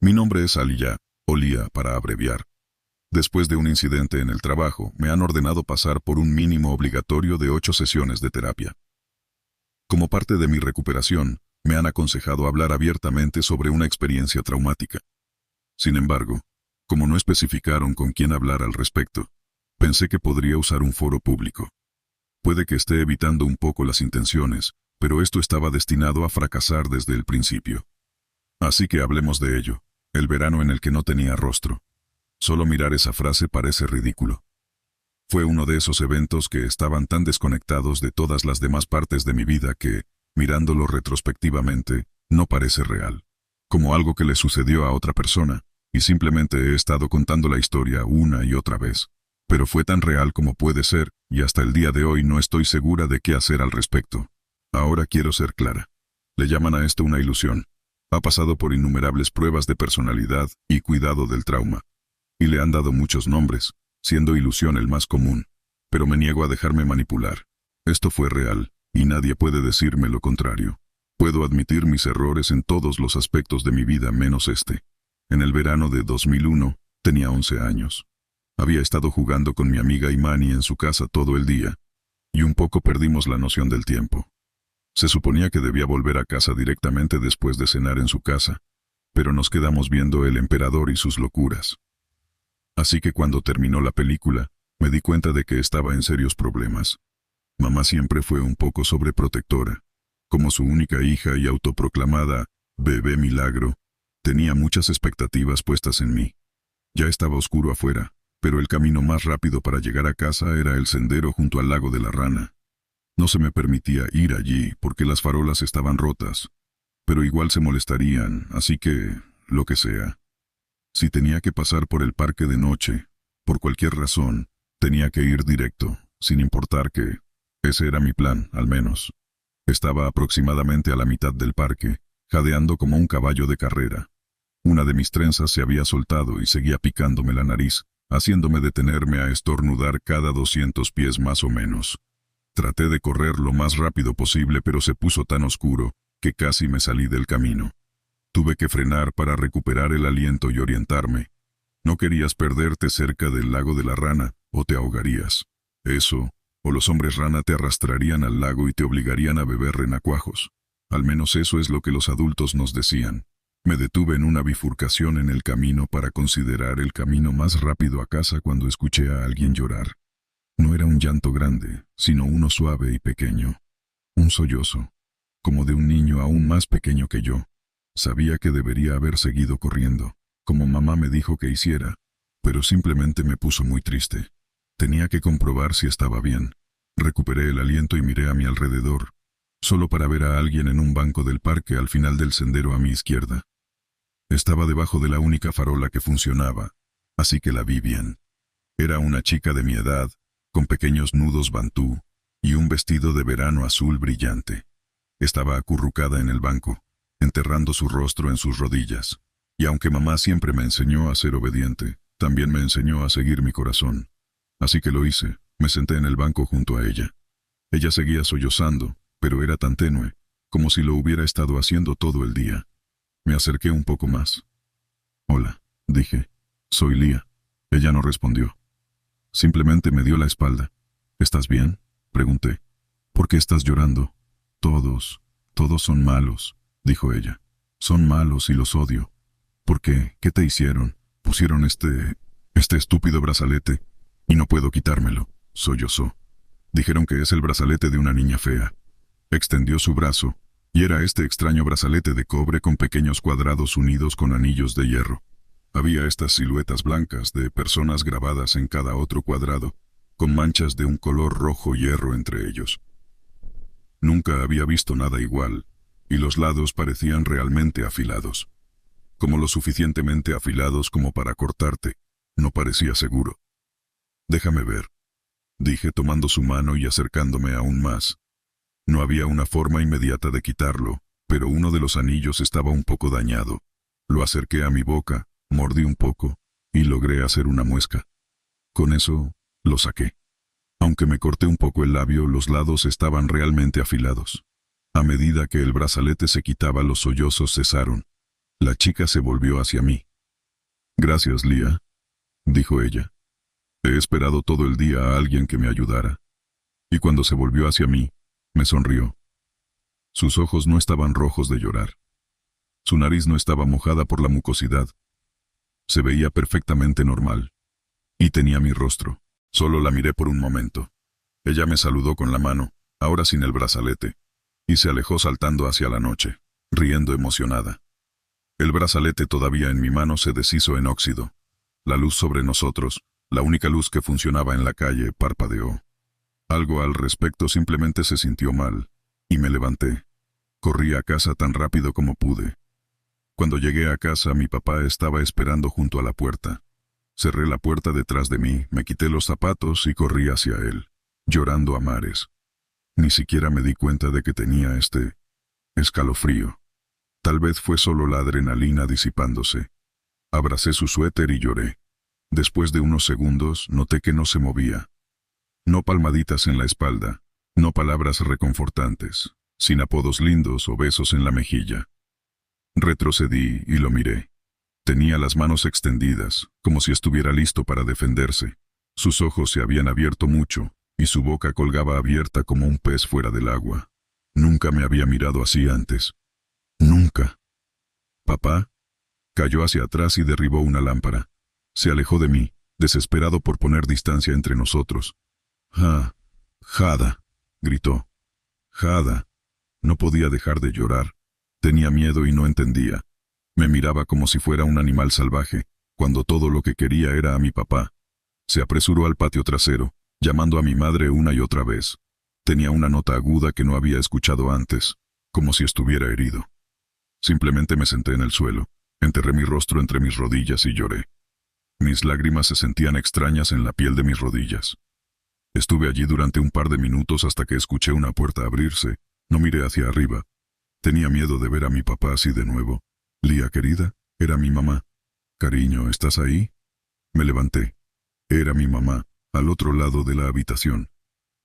Mi nombre es Aliyah, o Lía para abreviar. Después de un incidente en el trabajo, me han ordenado pasar por un mínimo obligatorio de 8 sesiones de terapia. Como parte de mi recuperación, me han aconsejado hablar abiertamente sobre una experiencia traumática. Sin embargo, como no especificaron con quién hablar al respecto, pensé que podría usar un foro público. Puede que esté evitando un poco las intenciones, pero esto estaba destinado a fracasar desde el principio. Así que hablemos de ello, el verano en el que no tenía rostro. Solo mirar esa frase parece ridículo. Fue uno de esos eventos que estaban tan desconectados de todas las demás partes de mi vida que, mirándolo retrospectivamente, no parece real. Como algo que le sucedió a otra persona, y simplemente he estado contando la historia una y otra vez. Pero fue tan real como puede ser, y hasta el día de hoy no estoy segura de qué hacer al respecto. Ahora quiero ser clara. Le llaman a esto una ilusión. Ha pasado por innumerables pruebas de personalidad y cuidado del trauma. Y le han dado muchos nombres, siendo ilusión el más común. Pero me niego a dejarme manipular. Esto fue real, y nadie puede decirme lo contrario. Puedo admitir mis errores en todos los aspectos de mi vida menos este. En el verano de 2001, tenía 11 años. Había estado jugando con mi amiga Imani en su casa todo el día, y un poco perdimos la noción del tiempo. Se suponía que debía volver a casa directamente después de cenar en su casa, pero nos quedamos viendo El Emperador y sus locuras. Así que cuando terminó la película, me di cuenta de que estaba en serios problemas. Mamá siempre fue un poco sobreprotectora. Como su única hija y autoproclamada bebé milagro, tenía muchas expectativas puestas en mí. Ya estaba oscuro afuera, pero el camino más rápido para llegar a casa era el sendero junto al lago de la Rana. No se me permitía ir allí porque las farolas estaban rotas, pero igual se molestarían, así que, lo que sea. Si tenía que pasar por el parque de noche, por cualquier razón, tenía que ir directo, sin importar que, ese era mi plan, al menos. Estaba aproximadamente a la mitad del parque, jadeando como un caballo de carrera. Una de mis trenzas se había soltado y seguía picándome la nariz, haciéndome detenerme a estornudar cada 200 pies más o menos. Traté de correr lo más rápido posible, pero se puso tan oscuro que casi me salí del camino. Tuve que frenar para recuperar el aliento y orientarme. No querías perderte cerca del lago de la Rana, o te ahogarías. Eso, o los hombres rana te arrastrarían al lago y te obligarían a beber renacuajos. Al menos eso es lo que los adultos nos decían. Me detuve en una bifurcación en el camino para considerar el camino más rápido a casa cuando escuché a alguien llorar. No era un llanto grande, sino uno suave y pequeño. Un sollozo, como de un niño aún más pequeño que yo. Sabía que debería haber seguido corriendo, como mamá me dijo que hiciera, pero simplemente me puso muy triste. Tenía que comprobar si estaba bien. Recuperé el aliento y miré a mi alrededor, solo para ver a alguien en un banco del parque al final del sendero a mi izquierda. Estaba debajo de la única farola que funcionaba, así que la vi bien. Era una chica de mi edad, con pequeños nudos bantú y un vestido de verano azul brillante. Estaba acurrucada en el banco, enterrando su rostro en sus rodillas, y aunque mamá siempre me enseñó a ser obediente, también me enseñó a seguir mi corazón. Así que lo hice, me senté en el banco junto a ella. Ella seguía sollozando, pero era tan tenue, como si lo hubiera estado haciendo todo el día. Me acerqué un poco más. «Hola», dije. «Soy Lía». Ella no respondió. Simplemente me dio la espalda. «¿Estás bien?», pregunté. «¿Por qué estás llorando?» Todos son malos», dijo ella. «Son malos y los odio». «¿Por qué? ¿Qué te hicieron? Pusieron este estúpido brazalete y no puedo quitármelo», sollozó. «Dijeron que es el brazalete de una niña fea». Extendió su brazo, y era este extraño brazalete de cobre con pequeños cuadrados unidos con anillos de hierro. Había estas siluetas blancas de personas grabadas en cada otro cuadrado, con manchas de un color rojo hierro entre ellos. Nunca había visto nada igual, y los lados parecían realmente afilados. Como lo suficientemente afilados como para cortarte, no parecía seguro. «Déjame ver», dije tomando su mano y acercándome aún más. No había una forma inmediata de quitarlo, pero uno de los anillos estaba un poco dañado. Lo acerqué a mi boca, mordí un poco, y logré hacer una muesca. Con eso, lo saqué. Aunque me corté un poco el labio, los lados estaban realmente afilados. A medida que el brazalete se quitaba, los sollozos cesaron. La chica se volvió hacia mí. Gracias, Lía, dijo ella. He esperado todo el día a alguien que me ayudara. Y cuando se volvió hacia mí, me sonrió. Sus ojos no estaban rojos de llorar. Su nariz no estaba mojada por la mucosidad. Se veía perfectamente normal. Y tenía mi rostro. Solo la miré por un momento. Ella me saludó con la mano, ahora sin el brazalete, y se alejó saltando hacia la noche, riendo emocionada. El brazalete todavía en mi mano se deshizo en óxido. La luz sobre nosotros, la única luz que funcionaba en la calle, parpadeó. Algo al respecto simplemente se sintió mal, y me levanté. Corrí a casa tan rápido como pude. Cuando llegué a casa, mi papá estaba esperando junto a la puerta. Cerré la puerta detrás de mí, me quité los zapatos y corrí hacia él, llorando a mares. Ni siquiera me di cuenta de que tenía este escalofrío. Tal vez fue solo la adrenalina disipándose. Abracé su suéter y lloré. Después de unos segundos, noté que no se movía. No palmaditas en la espalda, no palabras reconfortantes, sin apodos lindos o besos en la mejilla. Retrocedí y lo miré. Tenía las manos extendidas, como si estuviera listo para defenderse. Sus ojos se habían abierto mucho, y su boca colgaba abierta como un pez fuera del agua. Nunca me había mirado así antes. Nunca. Papá cayó hacia atrás y derribó una lámpara. Se alejó de mí, desesperado por poner distancia entre nosotros. Jada, gritó. Jada. No podía dejar de llorar. Tenía miedo y no entendía. Me miraba como si fuera un animal salvaje, cuando todo lo que quería era a mi papá. Se apresuró al patio trasero, llamando a mi madre una y otra vez. Tenía una nota aguda que no había escuchado antes, como si estuviera herido. Simplemente me senté en el suelo, enterré mi rostro entre mis rodillas y lloré. Mis lágrimas se sentían extrañas en la piel de mis rodillas. Estuve allí durante un par de minutos hasta que escuché una puerta abrirse. No miré hacia arriba. Tenía miedo de ver a mi papá así de nuevo. Lía, querida, era mi mamá. Cariño, ¿estás ahí? Me levanté. Era mi mamá, al otro lado de la habitación.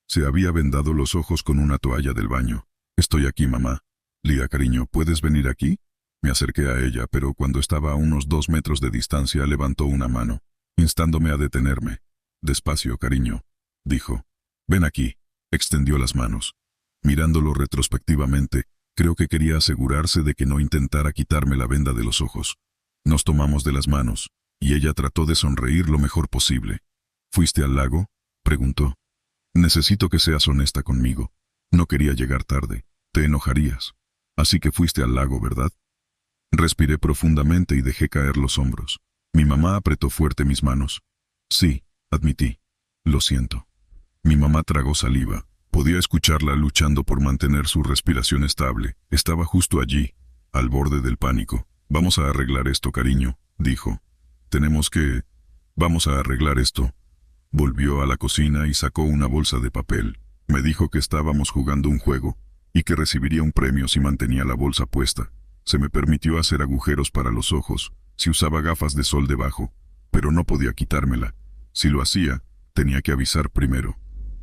Se había vendado los ojos con una toalla del baño. Estoy aquí, mamá. Lía, cariño, ¿puedes venir aquí? Me acerqué a ella, pero cuando estaba a unos 2 metros de distancia levantó una mano, instándome a detenerme. Despacio, cariño, dijo. Ven aquí. Extendió las manos. Mirándolo retrospectivamente, creo que quería asegurarse de que no intentara quitarme la venda de los ojos. Nos tomamos de las manos, y ella trató de sonreír lo mejor posible. ¿Fuiste al lago?, preguntó. Necesito que seas honesta conmigo. No quería llegar tarde. Te enojarías. Así que fuiste al lago, ¿verdad? Respiré profundamente y dejé caer los hombros. Mi mamá apretó fuerte mis manos. Sí, admití. Lo siento. Mi mamá tragó saliva. Podía escucharla luchando por mantener su respiración estable. Estaba justo allí, al borde del pánico. Vamos a arreglar esto, cariño, dijo. Vamos a arreglar esto. Volvió a la cocina y sacó una bolsa de papel. Me dijo que estábamos jugando un juego y que recibiría un premio si mantenía la bolsa puesta. Se me permitió hacer agujeros para los ojos, si usaba gafas de sol debajo, pero no podía quitármela. Si lo hacía, tenía que avisar primero.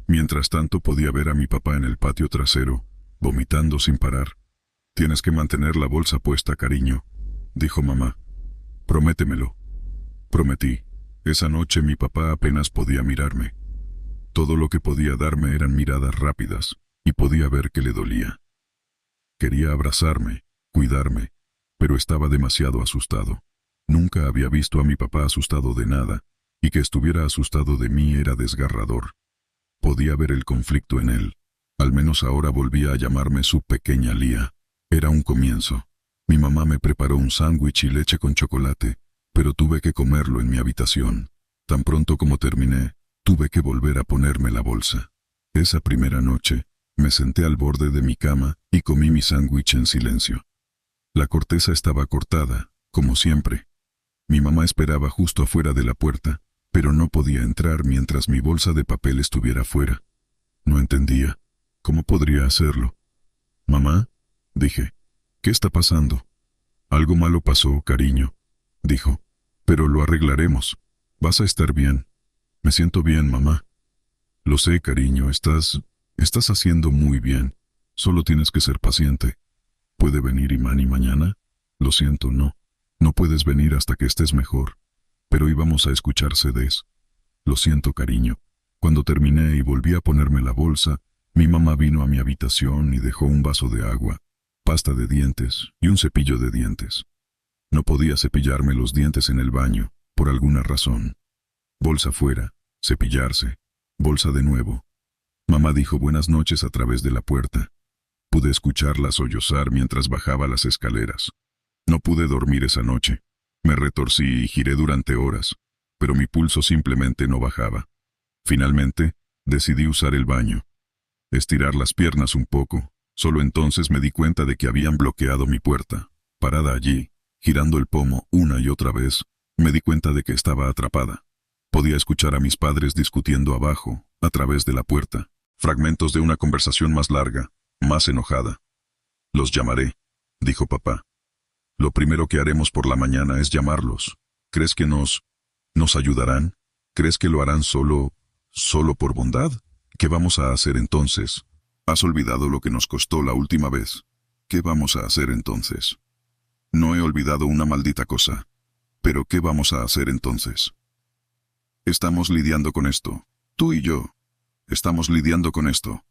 Mientras tanto podía ver a mi papá en el patio trasero, vomitando sin parar. Tienes que mantener la bolsa puesta, cariño, dijo mamá. Prométemelo. Prometí. Esa noche mi papá apenas podía mirarme. Todo lo que podía darme eran miradas rápidas, y podía ver que le dolía. Quería abrazarme, cuidarme, pero estaba demasiado asustado. Nunca había visto a mi papá asustado de nada, y que estuviera asustado de mí era desgarrador. Podía ver el conflicto en él. Al menos ahora volvía a llamarme su pequeña Lía. Era un comienzo. Mi mamá me preparó un sándwich y leche con chocolate, pero tuve que comerlo en mi habitación. Tan pronto como terminé, tuve que volver a ponerme la bolsa. Esa primera noche, me senté al borde de mi cama y comí mi sándwich en silencio. La corteza estaba cortada, como siempre. Mi mamá esperaba justo afuera de la puerta, pero no podía entrar mientras mi bolsa de papel estuviera fuera. No entendía. ¿Cómo podría hacerlo? «Mamá», dije, «¿qué está pasando?» «Algo malo pasó, cariño», dijo, «pero lo arreglaremos. Vas a estar bien». «Me siento bien, mamá». «Lo sé, cariño, estás haciendo muy bien. Solo tienes que ser paciente». «¿Puede venir Imani mañana?» «Lo siento, no. No puedes venir hasta que estés mejor. Pero íbamos a escuchar CDs. Lo siento, cariño. Cuando terminé y volví a ponerme la bolsa, mi mamá vino a mi habitación y dejó un vaso de agua, pasta de dientes y un cepillo de dientes. No podía cepillarme los dientes en el baño, por alguna razón. Bolsa fuera, cepillarse, bolsa de nuevo. Mamá dijo buenas noches a través de la puerta. Pude escucharla sollozar mientras bajaba las escaleras. No pude dormir esa noche. Me retorcí y giré durante horas, pero mi pulso simplemente no bajaba. Finalmente, decidí usar el baño. Estirar las piernas un poco. Solo entonces me di cuenta de que habían bloqueado mi puerta. Parada allí, girando el pomo una y otra vez, me di cuenta de que estaba atrapada. Podía escuchar a mis padres discutiendo abajo, a través de la puerta, fragmentos de una conversación más larga, más enojada. «Los llamaré», dijo papá. «Lo primero que haremos por la mañana es llamarlos. ¿Crees que nos ayudarán? ¿Crees que lo harán solo por bondad? ¿Qué vamos a hacer entonces? ¿Has olvidado lo que nos costó la última vez? ¿Qué vamos a hacer entonces?» «No he olvidado una maldita cosa. Pero ¿qué vamos a hacer entonces?» «Estamos lidiando con esto. Tú y yo. Estamos lidiando con esto».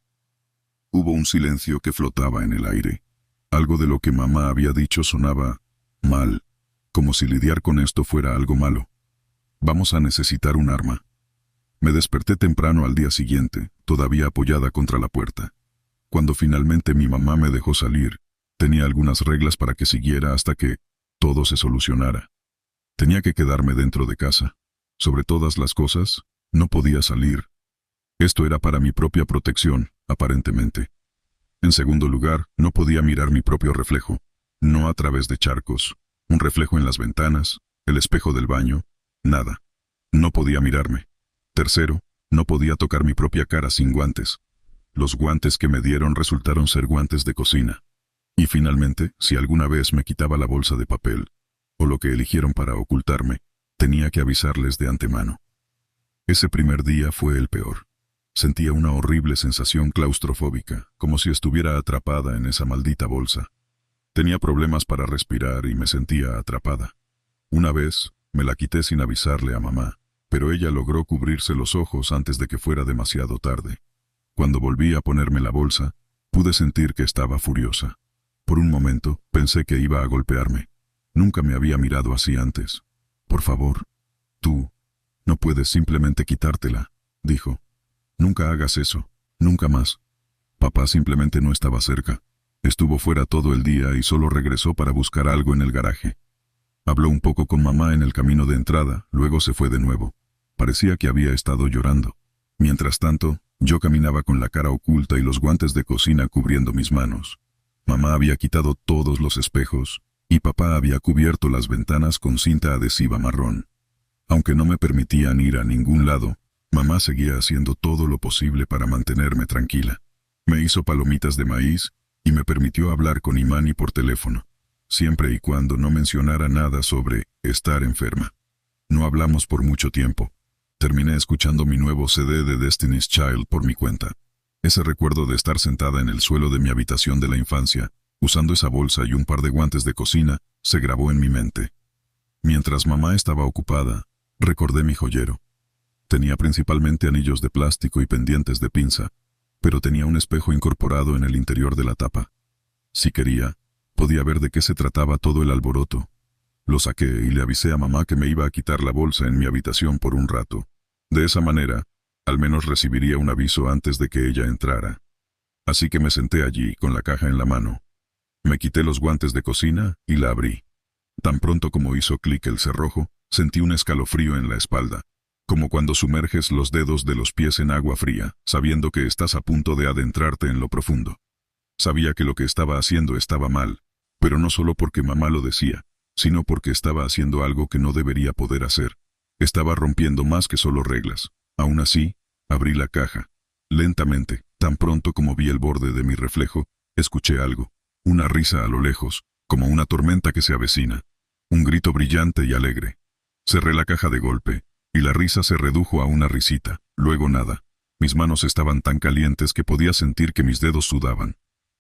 Hubo un silencio que flotaba en el aire. Algo de lo que mamá había dicho sonaba mal, como si lidiar con esto fuera algo malo. «Vamos a necesitar un arma». Me desperté temprano al día siguiente, todavía apoyada contra la puerta. Cuando finalmente mi mamá me dejó salir, tenía algunas reglas para que siguiera hasta que todo se solucionara. Tenía que quedarme dentro de casa. Sobre todas las cosas, no podía salir. Esto era para mi propia protección, aparentemente. En segundo lugar, no podía mirar mi propio reflejo, no a través de charcos, un reflejo en las ventanas, el espejo del baño, nada. No podía mirarme. Tercero, no podía tocar mi propia cara sin guantes. Los guantes que me dieron resultaron ser guantes de cocina. Y finalmente, si alguna vez me quitaba la bolsa de papel, o lo que eligieron para ocultarme, tenía que avisarles de antemano. Ese primer día fue el peor. Sentía una horrible sensación claustrofóbica, como si estuviera atrapada en esa maldita bolsa. Tenía problemas para respirar y me sentía atrapada. Una vez, me la quité sin avisarle a mamá, pero ella logró cubrirse los ojos antes de que fuera demasiado tarde. Cuando volví a ponerme la bolsa, pude sentir que estaba furiosa. Por un momento, pensé que iba a golpearme. Nunca me había mirado así antes. «Por favor, tú, no puedes simplemente quitártela», dijo. «Nunca hagas eso, nunca más». Papá simplemente no estaba cerca. Estuvo fuera todo el día y solo regresó para buscar algo en el garaje. Habló un poco con mamá en el camino de entrada, luego se fue de nuevo. Parecía que había estado llorando. Mientras tanto, yo caminaba con la cara oculta y los guantes de cocina cubriendo mis manos. Mamá había quitado todos los espejos, y papá había cubierto las ventanas con cinta adhesiva marrón. Aunque no me permitían ir a ningún lado, mamá seguía haciendo todo lo posible para mantenerme tranquila. Me hizo palomitas de maíz y me permitió hablar con Imani por teléfono, siempre y cuando no mencionara nada sobre estar enferma. No hablamos por mucho tiempo. Terminé escuchando mi nuevo CD de Destiny's Child por mi cuenta. Ese recuerdo de estar sentada en el suelo de mi habitación de la infancia, usando esa bolsa y un par de guantes de cocina, se grabó en mi mente. Mientras mamá estaba ocupada, recordé mi joyero. Tenía principalmente anillos de plástico y pendientes de pinza, pero tenía un espejo incorporado en el interior de la tapa. Si quería, podía ver de qué se trataba todo el alboroto. Lo saqué y le avisé a mamá que me iba a quitar la bolsa en mi habitación por un rato. De esa manera, al menos recibiría un aviso antes de que ella entrara. Así que me senté allí con la caja en la mano. Me quité los guantes de cocina y la abrí. Tan pronto como hizo clic el cerrojo, sentí un escalofrío en la espalda, como cuando sumerges los dedos de los pies en agua fría, sabiendo que estás a punto de adentrarte en lo profundo. Sabía que lo que estaba haciendo estaba mal, pero no solo porque mamá lo decía, sino porque estaba haciendo algo que no debería poder hacer. Estaba rompiendo más que solo reglas. Aún así, abrí la caja. Lentamente, tan pronto como vi el borde de mi reflejo, escuché algo. Una risa a lo lejos, como una tormenta que se avecina. Un grito brillante y alegre. Cerré la caja de golpe, y la risa se redujo a una risita, luego nada. Mis manos estaban tan calientes que podía sentir que mis dedos sudaban.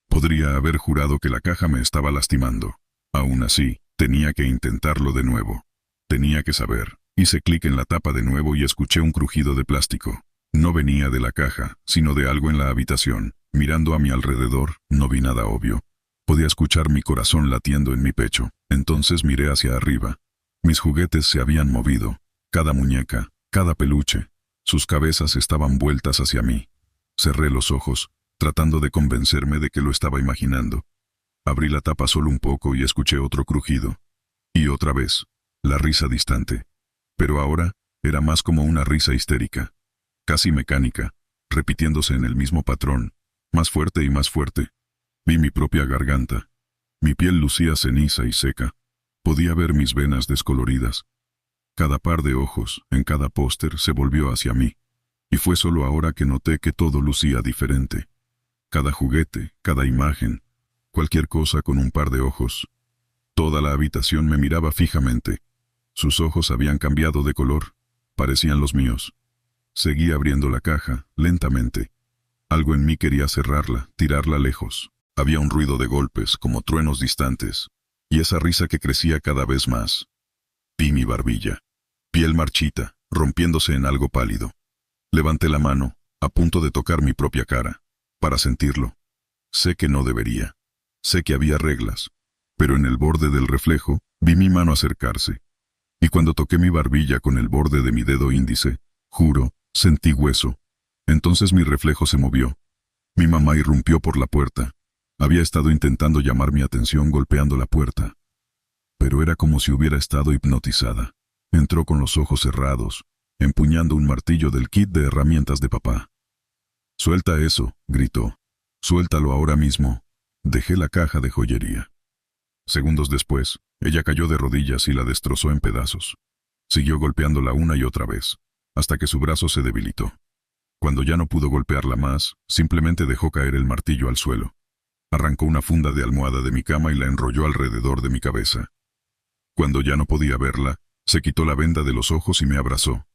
Podría haber jurado que la caja me estaba lastimando. Aún así, Tenía que intentarlo de nuevo. Tenía que saber. Hice clic en la tapa de nuevo y escuché un crujido de plástico. No venía de la caja, sino de algo en la habitación. Mirando a mi alrededor, no vi nada obvio. Podía escuchar mi corazón latiendo en mi pecho. Entonces miré hacia arriba. Mis juguetes se habían movido. Cada muñeca, cada peluche. Sus cabezas estaban vueltas hacia mí. Cerré los ojos, tratando de convencerme de que lo estaba imaginando. Abrí la tapa solo un poco y escuché otro crujido. Y otra vez, la risa distante. Pero ahora, era más como una risa histérica. Casi mecánica, repitiéndose en el mismo patrón, más fuerte y más fuerte. Vi mi propia garganta. Mi piel lucía ceniza y seca. Podía ver mis venas descoloridas. Cada par de ojos, en cada póster, se volvió hacia mí. Y fue solo ahora que noté que todo lucía diferente. Cada juguete, cada imagen, cualquier cosa con un par de ojos. Toda la habitación me miraba fijamente. Sus ojos habían cambiado de color. Parecían los míos. Seguí abriendo la caja, lentamente. Algo en mí quería cerrarla, tirarla lejos. Había un ruido de golpes, como truenos distantes. Y esa risa que crecía cada vez más. Vi mi barbilla. Piel marchita, rompiéndose en algo pálido. Levanté la mano, a punto de tocar mi propia cara, para sentirlo. Sé que no debería. Sé que había reglas. Pero en el borde del reflejo, vi mi mano acercarse. Y cuando toqué mi barbilla con el borde de mi dedo índice, juro, sentí hueso. Entonces mi reflejo se movió. Mi mamá irrumpió por la puerta. Había estado intentando llamar mi atención golpeando la puerta. Pero era como si hubiera estado hipnotizada. Entró con los ojos cerrados, empuñando un martillo del kit de herramientas de papá. «Suelta eso», gritó. «Suéltalo ahora mismo». Dejé la caja de joyería. Segundos después, ella cayó de rodillas y la destrozó en pedazos. Siguió golpeándola una y otra vez, hasta que su brazo se debilitó. Cuando ya no pudo golpearla más, simplemente dejó caer el martillo al suelo. Arrancó una funda de almohada de mi cama y la enrolló alrededor de mi cabeza. Cuando ya no podía verla, se quitó la venda de los ojos y me abrazó.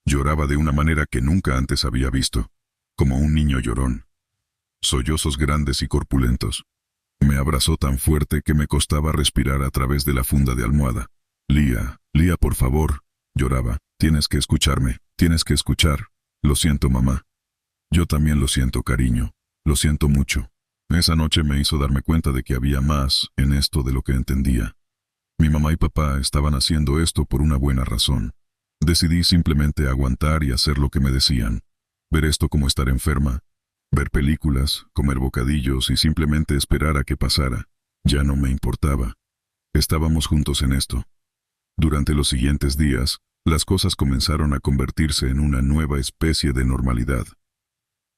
Lloraba de una manera que nunca antes había visto, como un niño llorón. Sollozos grandes y corpulentos. Me abrazó tan fuerte que me costaba respirar a través de la funda de almohada. «Lía, Lía, por favor», lloraba. «Tienes que escucharme, tienes que escuchar. Lo siento, mamá». «Yo también lo siento, cariño. Lo siento mucho». Esa noche me hizo darme cuenta de que había más en esto de lo que entendía. Mi mamá y papá estaban haciendo esto por una buena razón. Decidí simplemente aguantar y hacer lo que me decían. Ver esto como estar enferma. Ver películas, comer bocadillos y simplemente esperar a que pasara. Ya no me importaba. Estábamos juntos en esto. Durante los siguientes días, las cosas comenzaron a convertirse en una nueva especie de normalidad.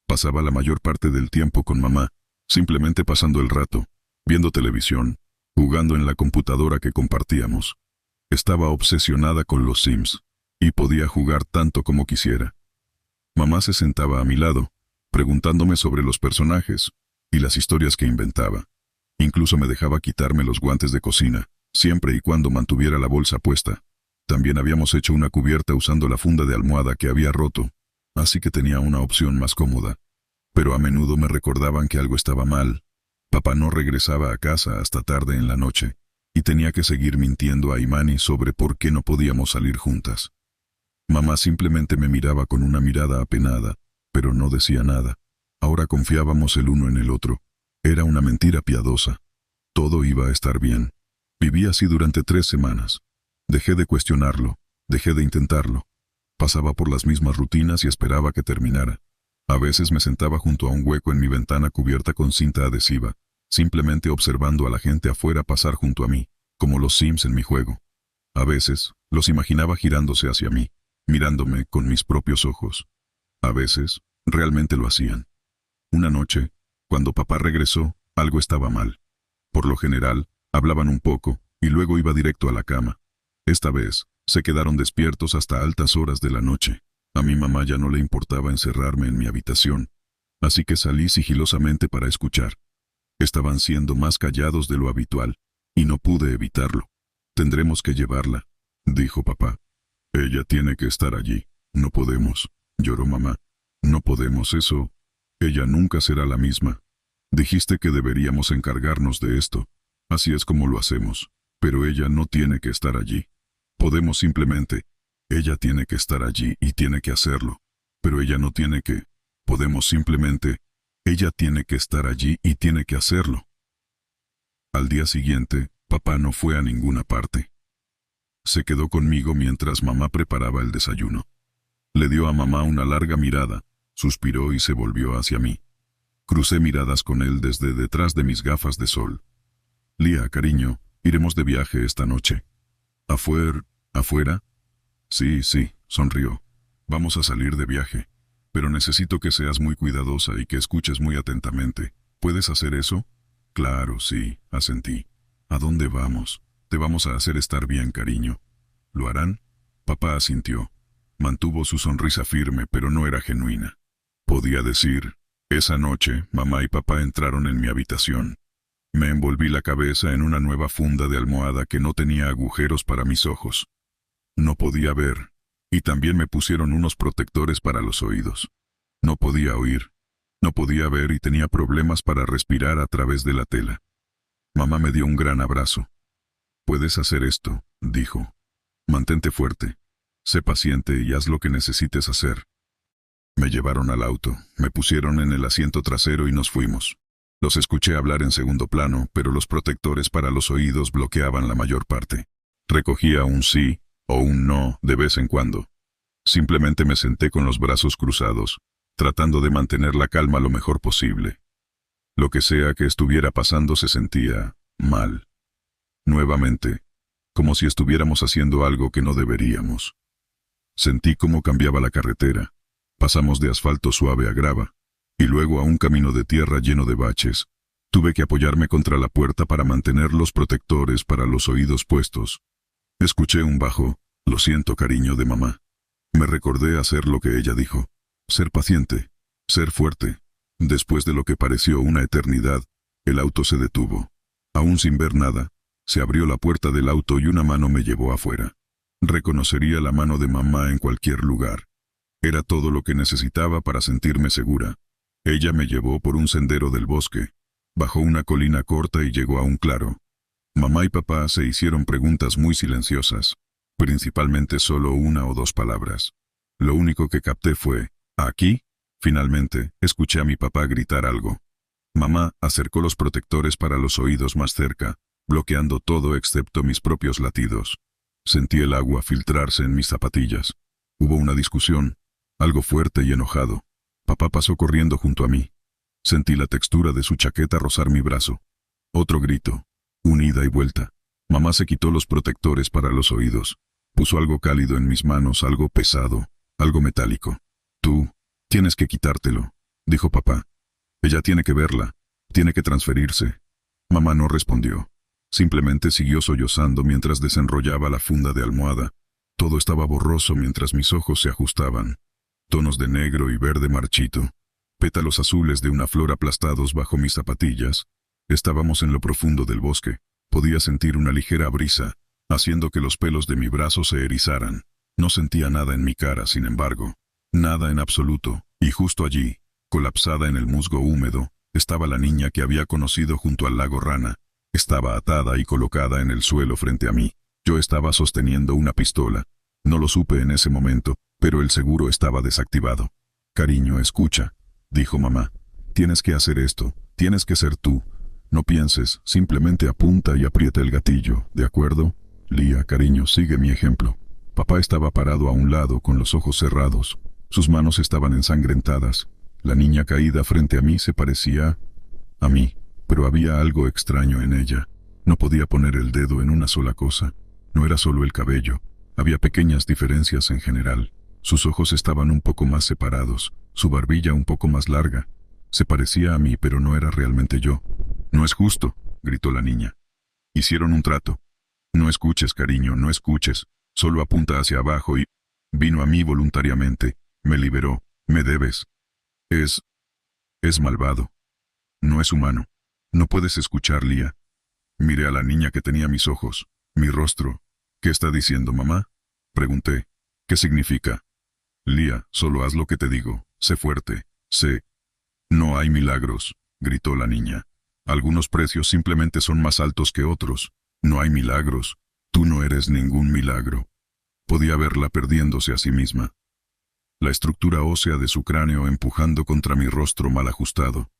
Pasaba la mayor parte del tiempo con mamá, simplemente pasando el rato, viendo televisión, jugando en la computadora que compartíamos. Estaba obsesionada con los Sims, y podía jugar tanto como quisiera. Mamá se sentaba a mi lado, preguntándome sobre los personajes y las historias que inventaba. Incluso me dejaba quitarme los guantes de cocina, siempre y cuando mantuviera la bolsa puesta. También habíamos hecho una cubierta usando la funda de almohada que había roto, así que tenía una opción más cómoda. Pero a menudo me recordaban que algo estaba mal. Papá no regresaba a casa hasta tarde en la noche, y tenía que seguir mintiendo a Imani sobre por qué no podíamos salir juntas. Mamá simplemente me miraba con una mirada apenada, pero no decía nada. Ahora confiábamos el uno en el otro. Era una mentira piadosa. Todo iba a estar bien. Viví así durante 3 semanas. Dejé de cuestionarlo, dejé de intentarlo. Pasaba por las mismas rutinas y esperaba que terminara. A veces me sentaba junto a un hueco en mi ventana cubierta con cinta adhesiva, simplemente observando a la gente afuera pasar junto a mí, como los Sims en mi juego. A veces, los imaginaba girándose hacia mí, mirándome con mis propios ojos. A veces, realmente lo hacían. Una noche, cuando papá regresó, algo estaba mal. Por lo general, hablaban un poco, y luego iba directo a la cama. Esta vez, se quedaron despiertos hasta altas horas de la noche. A mi mamá ya no le importaba encerrarme en mi habitación, así que salí sigilosamente para escuchar. Estaban siendo más callados de lo habitual, y no pude evitarlo. «Tendremos que llevarla», dijo papá. «Ella tiene que estar allí. No podemos», lloró mamá. «No podemos eso. Ella nunca será la misma. Dijiste que deberíamos encargarnos de esto. Así es como lo hacemos». Pero ella no tiene que estar allí. Podemos simplemente. Ella tiene que estar allí y tiene que hacerlo. Pero ella no tiene que. Podemos simplemente. Ella tiene que estar allí y tiene que hacerlo. Al día siguiente, papá no fue a ninguna parte. Se quedó conmigo mientras mamá preparaba el desayuno. Le dio a mamá una larga mirada, suspiró y se volvió hacia mí. Crucé miradas con él desde detrás de mis gafas de sol. Lía, cariño, iremos de viaje esta noche. ¿Afuera? Sí, sonrió. Vamos a salir de viaje. Pero necesito que seas muy cuidadosa y que escuches muy atentamente. ¿Puedes hacer eso? Claro, sí, asentí. ¿A dónde vamos? Te vamos a hacer estar bien, cariño. ¿Lo harán? Papá asintió. Mantuvo su sonrisa firme, pero no era genuina. Podía decir, esa noche, mamá y papá entraron en mi habitación. Me envolví la cabeza en una nueva funda de almohada que no tenía agujeros para mis ojos. No podía ver, y también me pusieron unos protectores para los oídos. No podía oír, no podía ver y tenía problemas para respirar a través de la tela. Mamá me dio un gran abrazo. Puedes hacer esto, dijo. Mantente fuerte. Sé paciente y haz lo que necesites hacer. Me llevaron al auto, me pusieron en el asiento trasero y nos fuimos. Los escuché hablar en segundo plano, pero los protectores para los oídos bloqueaban la mayor parte. Recogía un sí o un no de vez en cuando. Simplemente me senté con los brazos cruzados, tratando de mantener la calma lo mejor posible. Lo que sea que estuviera pasando se sentía mal. Nuevamente, como si estuviéramos haciendo algo que no deberíamos. Sentí cómo cambiaba la carretera. Pasamos de asfalto suave a grava, y luego a un camino de tierra lleno de baches. Tuve que apoyarme contra la puerta para mantener los protectores para los oídos puestos. Escuché un bajo, lo siento, cariño, de mamá. Me recordé hacer lo que ella dijo. Ser paciente, ser fuerte. Después de lo que pareció una eternidad, el auto se detuvo. Aún sin ver nada, se abrió la puerta del auto y una mano me llevó afuera. Reconocería la mano de mamá en cualquier lugar. Era todo lo que necesitaba para sentirme segura. Ella me llevó por un sendero del bosque, bajó una colina corta y llegó a un claro. Mamá y papá se hicieron preguntas muy silenciosas, principalmente solo una o dos palabras. Lo único que capté fue, ¿aquí? Finalmente, escuché a mi papá gritar algo. Mamá acercó los protectores para los oídos más cerca, bloqueando todo excepto mis propios latidos. Sentí el agua filtrarse en mis zapatillas. Hubo una discusión, algo fuerte y enojado. Papá pasó corriendo junto a mí. Sentí la textura de su chaqueta rozar mi brazo. Otro grito, un ida y vuelta. Mamá se quitó los protectores para los oídos. Puso algo cálido en mis manos, algo pesado, algo metálico. Tú, tienes que quitártelo, dijo papá. Ella tiene que verla, tiene que transferirse. Mamá no respondió. Simplemente siguió sollozando mientras desenrollaba la funda de almohada. Todo estaba borroso mientras mis ojos se ajustaban. Tonos de negro y verde marchito. Pétalos azules de una flor aplastados bajo mis zapatillas. Estábamos en lo profundo del bosque. Podía sentir una ligera brisa, haciendo que los pelos de mi brazo se erizaran. No sentía nada en mi cara, sin embargo. Nada en absoluto. Y justo allí, colapsada en el musgo húmedo, estaba la niña que había conocido junto al lago Rana. Estaba atada y colocada en el suelo frente a mí. Yo estaba sosteniendo una pistola. No lo supe en ese momento, pero el seguro estaba desactivado. Cariño, escucha, dijo mamá. Tienes que hacer esto, tienes que ser tú. No pienses, simplemente apunta y aprieta el gatillo, ¿de acuerdo? Lía, cariño, sigue mi ejemplo. Papá estaba parado a un lado con los ojos cerrados. Sus manos estaban ensangrentadas. La niña caída frente a mí se parecía a mí, pero había algo extraño en ella. No podía poner el dedo en una sola cosa. No era solo el cabello. Había pequeñas diferencias en general. Sus ojos estaban un poco más separados, su barbilla un poco más larga. Se parecía a mí, pero no era realmente yo. No es justo, gritó la niña. Hicieron un trato. No escuches, cariño, no escuches. Solo apunta hacia abajo y... Vino a mí voluntariamente. Me liberó. Me debes. Es malvado. No es humano. No puedes escuchar, Lía. Miré a la niña que tenía mis ojos, mi rostro. ¿Qué está diciendo, mamá? Pregunté. ¿Qué significa? Lía, solo haz lo que te digo. Sé fuerte. Sé. No hay milagros, gritó la niña. Algunos precios simplemente son más altos que otros. No hay milagros. Tú no eres ningún milagro. Podía verla perdiéndose a sí misma. La estructura ósea de su cráneo empujando contra mi rostro mal ajustado.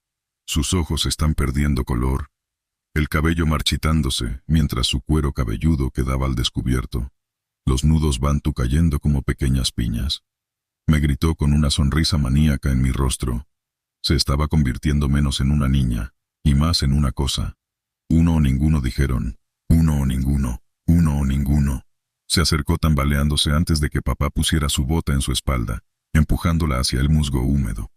Sus ojos están perdiendo color. El cabello marchitándose, mientras su cuero cabelludo quedaba al descubierto. Los nudos van cayendo como pequeñas piñas. Me gritó con una sonrisa maníaca en mi rostro. Se estaba convirtiendo menos en una niña, y más en una cosa. Uno o ninguno, dijeron. Uno o ninguno, uno o ninguno. Se acercó tambaleándose antes de que papá pusiera su bota en su espalda, empujándola hacia el musgo húmedo.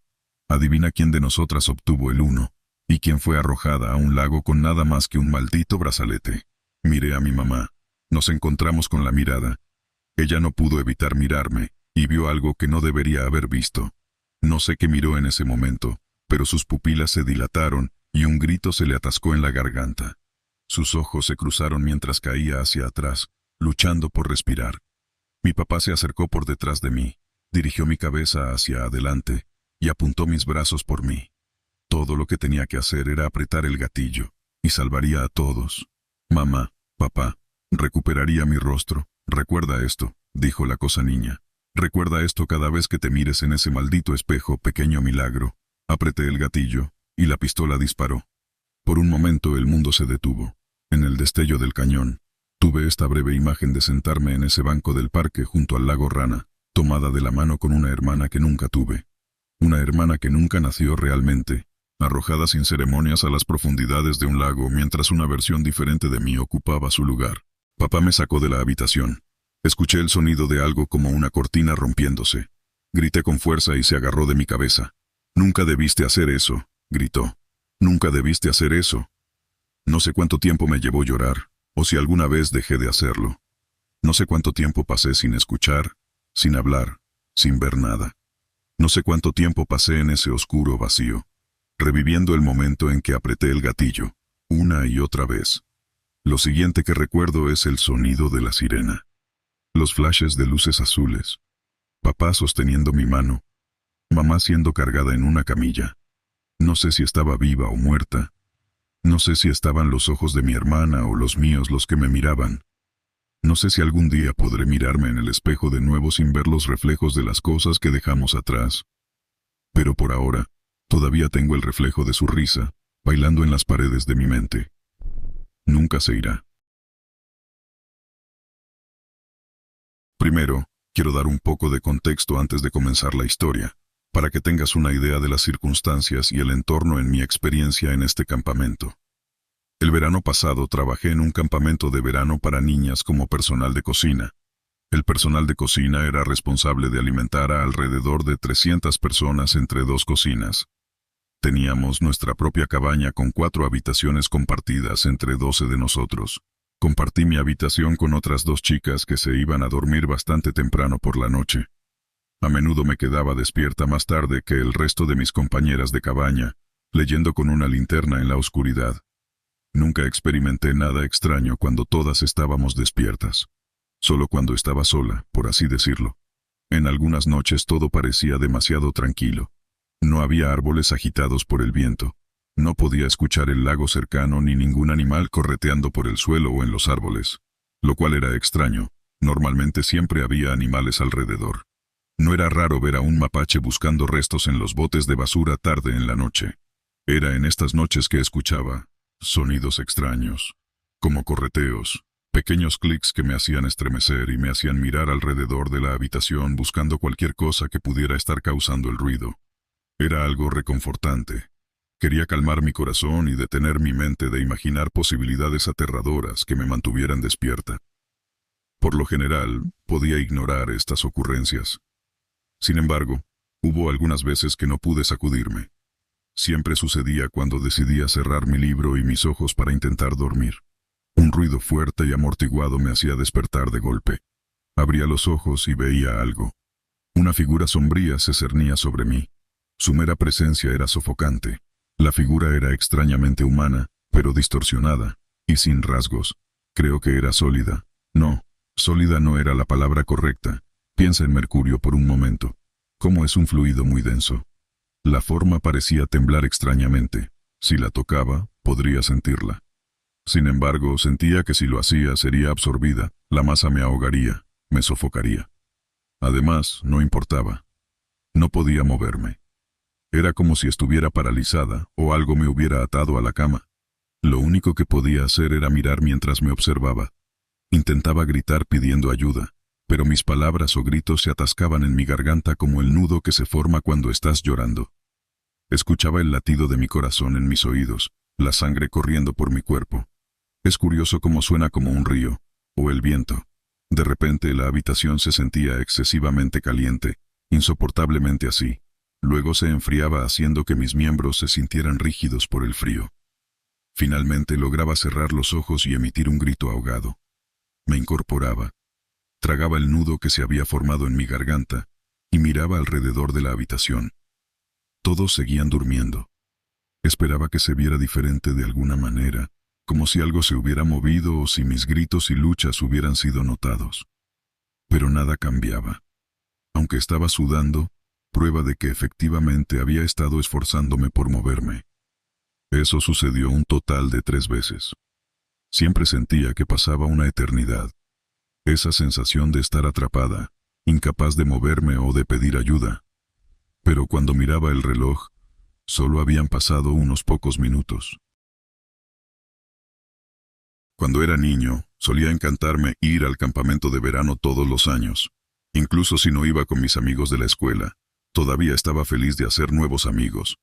Adivina quién de nosotras obtuvo el uno, y quién fue arrojada a un lago con nada más que un maldito brazalete. Miré a mi mamá. Nos encontramos con la mirada. Ella no pudo evitar mirarme, y vio algo que no debería haber visto. No sé qué miró en ese momento, pero sus pupilas se dilataron y un grito se le atascó en la garganta. Sus ojos se cruzaron mientras caía hacia atrás, luchando por respirar. Mi papá se acercó por detrás de mí, dirigió mi cabeza hacia adelante y apuntó mis brazos por mí. Todo lo que tenía que hacer era apretar el gatillo, y salvaría a todos. Mamá, papá, recuperaría mi rostro. Recuerda esto, dijo la cosa niña. Recuerda esto cada vez que te mires en ese maldito espejo, pequeño milagro. Apreté el gatillo, y la pistola disparó. Por un momento el mundo se detuvo. En el destello del cañón, tuve esta breve imagen de sentarme en ese banco del parque junto al lago Rana, tomada de la mano con una hermana que nunca tuve. Una hermana que nunca nació realmente, arrojada sin ceremonias a las profundidades de un lago mientras una versión diferente de mí ocupaba su lugar. Papá me sacó de la habitación. Escuché el sonido de algo como una cortina rompiéndose. Grité con fuerza y se agarró de mi cabeza. «Nunca debiste hacer eso», gritó. «Nunca debiste hacer eso». No sé cuánto tiempo me llevó llorar, o si alguna vez dejé de hacerlo. No sé cuánto tiempo pasé sin escuchar, sin hablar, sin ver nada. No sé cuánto tiempo pasé en ese oscuro vacío, reviviendo el momento en que apreté el gatillo, una y otra vez. Lo siguiente que recuerdo es el sonido de la sirena. Los flashes de luces azules. Papá sosteniendo mi mano. Mamá siendo cargada en una camilla. No sé si estaba viva o muerta. No sé si estaban los ojos de mi hermana o los míos los que me miraban. No sé si algún día podré mirarme en el espejo de nuevo sin ver los reflejos de las cosas que dejamos atrás. Pero por ahora, todavía tengo el reflejo de su risa, bailando en las paredes de mi mente. Nunca se irá. Primero, quiero dar un poco de contexto antes de comenzar la historia, para que tengas una idea de las circunstancias y el entorno en mi experiencia en este campamento. El verano pasado trabajé en un campamento de verano para niñas como personal de cocina. El personal de cocina era responsable de alimentar a alrededor de 300 personas entre dos cocinas. Teníamos nuestra propia cabaña con 4 habitaciones compartidas entre 12 de nosotros. Compartí mi habitación con otras 2 chicas que se iban a dormir bastante temprano por la noche. A menudo me quedaba despierta más tarde que el resto de mis compañeras de cabaña, leyendo con una linterna en la oscuridad. Nunca experimenté nada extraño cuando todas estábamos despiertas. Solo cuando estaba sola, por así decirlo. En algunas noches todo parecía demasiado tranquilo. No había árboles agitados por el viento. No podía escuchar el lago cercano ni ningún animal correteando por el suelo o en los árboles. Lo cual era extraño. Normalmente siempre había animales alrededor. No era raro ver a un mapache buscando restos en los botes de basura tarde en la noche. Era en estas noches que escuchaba sonidos extraños, como correteos, pequeños clics que me hacían estremecer y me hacían mirar alrededor de la habitación buscando cualquier cosa que pudiera estar causando el ruido. Era algo reconfortante. Quería calmar mi corazón y detener mi mente de imaginar posibilidades aterradoras que me mantuvieran despierta. Por lo general, podía ignorar estas ocurrencias. Sin embargo, hubo algunas veces que no pude sacudirme. Siempre sucedía cuando decidía cerrar mi libro y mis ojos para intentar dormir. Un ruido fuerte y amortiguado me hacía despertar de golpe. Abría los ojos y veía algo. Una figura sombría se cernía sobre mí. Su mera presencia era sofocante. La figura era extrañamente humana, pero distorsionada, y sin rasgos. Creo que era sólida. No, sólida no era la palabra correcta. Piensa en mercurio por un momento. ¿Cómo es un fluido muy denso? La forma parecía temblar extrañamente. Si la tocaba, podría sentirla. Sin embargo, sentía que si lo hacía sería absorbida, la masa me ahogaría, me sofocaría. Además, no importaba. No podía moverme. Era como si estuviera paralizada o algo me hubiera atado a la cama. Lo único que podía hacer era mirar mientras me observaba. Intentaba gritar pidiendo ayuda, pero mis palabras o gritos se atascaban en mi garganta como el nudo que se forma cuando estás llorando. Escuchaba el latido de mi corazón en mis oídos, la sangre corriendo por mi cuerpo. Es curioso cómo suena como un río, o el viento. De repente la habitación se sentía excesivamente caliente, insoportablemente así. Luego se enfriaba haciendo que mis miembros se sintieran rígidos por el frío. Finalmente lograba cerrar los ojos y emitir un grito ahogado. Me incorporaba. Tragaba el nudo que se había formado en mi garganta y miraba alrededor de la habitación. Todos seguían durmiendo. Esperaba que se viera diferente de alguna manera, como si algo se hubiera movido o si mis gritos y luchas hubieran sido notados. Pero nada cambiaba. Aunque estaba sudando, prueba de que efectivamente había estado esforzándome por moverme. Eso sucedió un total de 3 veces. Siempre sentía que pasaba una eternidad. Esa sensación de estar atrapada, incapaz de moverme o de pedir ayuda. Pero cuando miraba el reloj, solo habían pasado unos pocos minutos. Cuando era niño, solía encantarme ir al campamento de verano todos los años. Incluso si no iba con mis amigos de la escuela, todavía estaba feliz de hacer nuevos amigos.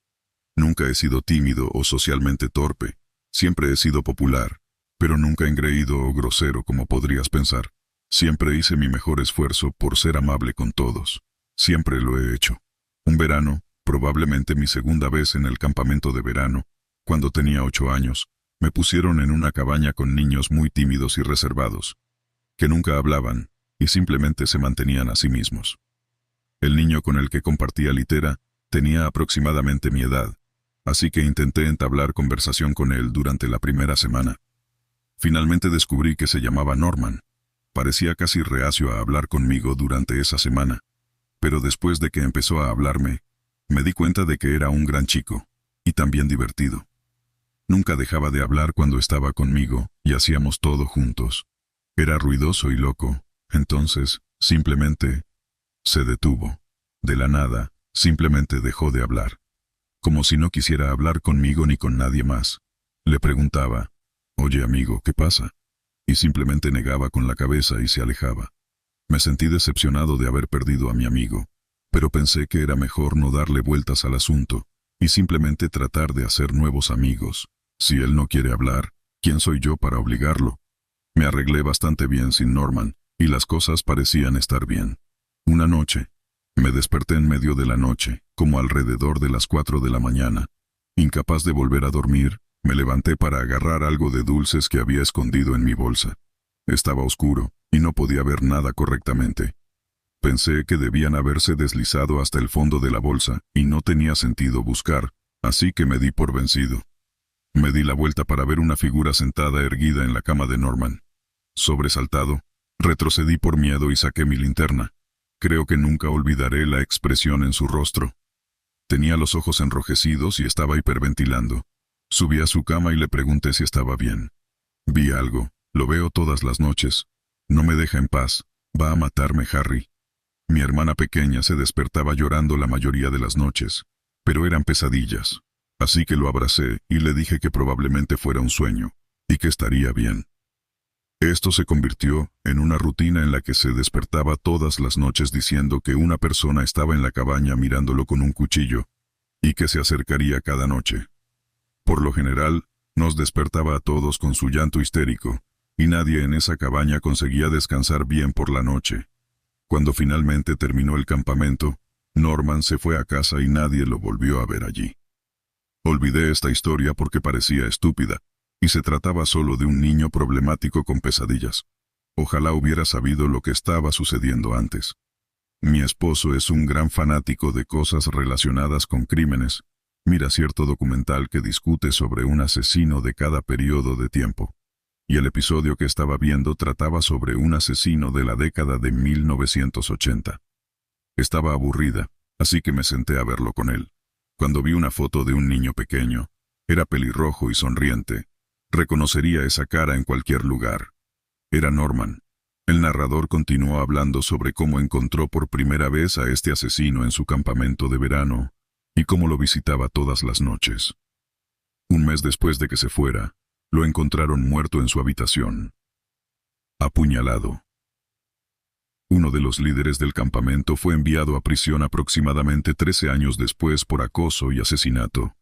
Nunca he sido tímido o socialmente torpe. Siempre he sido popular, pero nunca engreído o grosero como podrías pensar. Siempre hice mi mejor esfuerzo por ser amable con todos. Siempre lo he hecho. Un verano, probablemente mi segunda vez en el campamento de verano, cuando tenía 8 años, me pusieron en una cabaña con niños muy tímidos y reservados, que nunca hablaban y simplemente se mantenían a sí mismos. El niño con el que compartía litera tenía aproximadamente mi edad, así que intenté entablar conversación con él durante la primera semana. Finalmente descubrí que se llamaba Norman. Parecía casi reacio a hablar conmigo durante esa semana, pero después de que empezó a hablarme, me di cuenta de que era un gran chico, y también divertido. Nunca dejaba de hablar cuando estaba conmigo, y hacíamos todo juntos. Era ruidoso y loco, entonces, simplemente, se detuvo. De la nada, simplemente dejó de hablar. Como si no quisiera hablar conmigo ni con nadie más. Le preguntaba, «Oye amigo, ¿qué pasa?» Y simplemente negaba con la cabeza y se alejaba. Me sentí decepcionado de haber perdido a mi amigo, pero pensé que era mejor no darle vueltas al asunto, y simplemente tratar de hacer nuevos amigos. Si él no quiere hablar, ¿quién soy yo para obligarlo? Me arreglé bastante bien sin Norman, y las cosas parecían estar bien. Una noche, me desperté en medio de la noche, como alrededor de las 4 de la mañana. Incapaz de volver a dormir, me levanté para agarrar algo de dulces que había escondido en mi bolsa. Estaba oscuro, y no podía ver nada correctamente. Pensé que debían haberse deslizado hasta el fondo de la bolsa, y no tenía sentido buscar, así que me di por vencido. Me di la vuelta para ver una figura sentada erguida en la cama de Norman. Sobresaltado, retrocedí por miedo y saqué mi linterna. Creo que nunca olvidaré la expresión en su rostro. Tenía los ojos enrojecidos y estaba hiperventilando. Subí a su cama y le pregunté si estaba bien. Vi algo, lo veo todas las noches. No me deja en paz, va a matarme Harry. Mi hermana pequeña se despertaba llorando la mayoría de las noches, pero eran pesadillas. Así que lo abracé y le dije que probablemente fuera un sueño, y que estaría bien. Esto se convirtió en una rutina en la que se despertaba todas las noches diciendo que una persona estaba en la cabaña mirándolo con un cuchillo, y que se acercaría cada noche. Por lo general, nos despertaba a todos con su llanto histérico, y nadie en esa cabaña conseguía descansar bien por la noche. Cuando finalmente terminó el campamento, Norman se fue a casa y nadie lo volvió a ver allí. Olvidé esta historia porque parecía estúpida, y se trataba solo de un niño problemático con pesadillas. Ojalá hubiera sabido lo que estaba sucediendo antes. Mi esposo es un gran fanático de cosas relacionadas con crímenes. Mira cierto documental que discute sobre un asesino de cada periodo de tiempo. Y el episodio que estaba viendo trataba sobre un asesino de la década de 1980. Estaba aburrida, así que me senté a verlo con él. Cuando vi una foto de un niño pequeño, era pelirrojo y sonriente. Reconocería esa cara en cualquier lugar. Era Norman. El narrador continuó hablando sobre cómo encontró por primera vez a este asesino en su campamento de verano y cómo lo visitaba todas las noches. Un mes después de que se fuera, lo encontraron muerto en su habitación. Apuñalado. Uno de los líderes del campamento fue enviado a prisión aproximadamente 13 años después por acoso y asesinato.